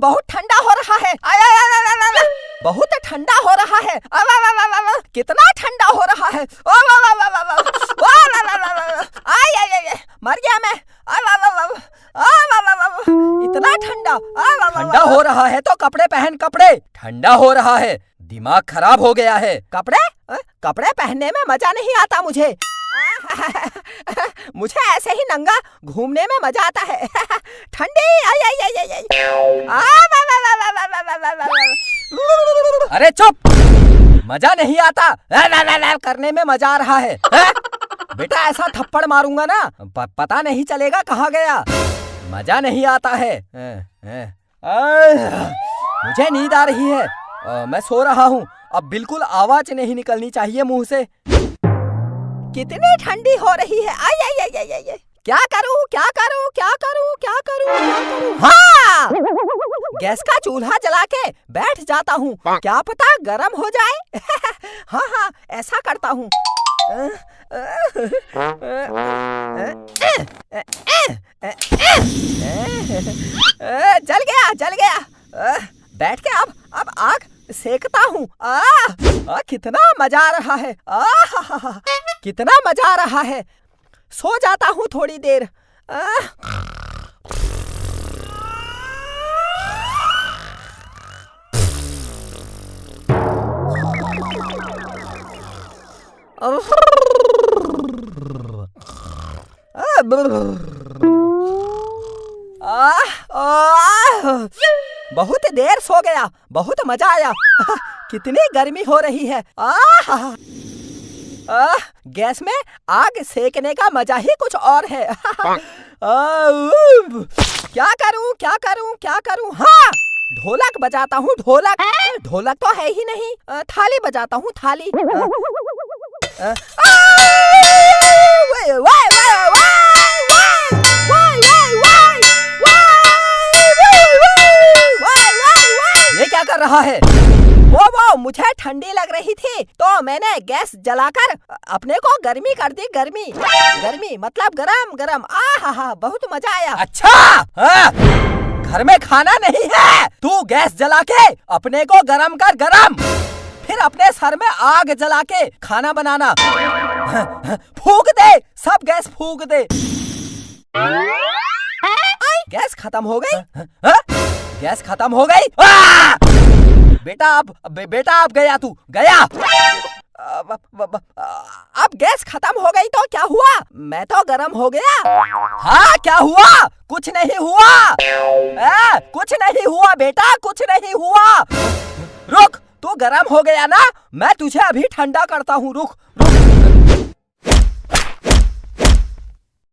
बहुत ठंडा हो रहा है। बहुत ठंडा हो रहा है। कितना ठंडा हो रहा है। मर गया मैं। इतना ठंडा। ठंडा हो रहा है तो कपड़े पहन। कपड़े ठंडा हो रहा है, दिमाग खराब हो गया है। कपड़े पहनने में मजा नहीं आता मुझे। मुझे ऐसे ही नंगा घूमने में मजा आता है। ठंडी। अरे चुप, मजा नहीं आता। करने में मजा आ रहा है। बेटा ऐसा थप्पड़ मारूंगा ना पता नहीं चलेगा कहाँ गया। मजा नहीं आता है। मुझे नींद आ रही है। मैं सो रहा हूँ। अब बिल्कुल आवाज नहीं निकलनी चाहिए मुंह से। कितनी ठंडी हो रही है। क्या करूँ। हाँ, गैस का चूल्हा जला के बैठ जाता हूँ, क्या पता गरम हो जाए। हाँ, ऐसा करता हूँ। जल गया। बैठ के अब आग सेकता हूँ। कितना मजा आ रहा है। कितना मजा आ रहा है। सो जाता हूँ थोड़ी देर। बहुत देर सो गया, बहुत मजा आया। कितनी गर्मी हो रही है। गैस में आग सेकने का मजा ही कुछ और है। क्या करूं। हाँ, ढोलक बजाता हूँ। ढोलक तो है ही नहीं। थाली बजाता हूँ, थाली। ये क्या कर रहा है? वो मुझे ठंडी लग रही थी तो मैंने गैस जलाकर अपने को गर्मी कर दी। गर्मी मतलब गरम। बहुत मजा आया। अच्छा, घर में खाना नहीं है, तू गैस जला के अपने को गरम कर। फिर अपने सर में आग जला के खाना बनाना। फूंक दे, सब गैस फूंक दे। गैस खत्म हो गई। गैस खत्म हो गई। बेटा अब गया तू गया। अब गैस खत्म हो गई तो क्या हुआ? मैं तो गरम हो गया। हाँ, क्या हुआ? कुछ नहीं हुआ बेटा, कुछ नहीं हुआ। रुक, तू गरम हो गया ना, मैं तुझे अभी ठंडा करता हूँ। रुक।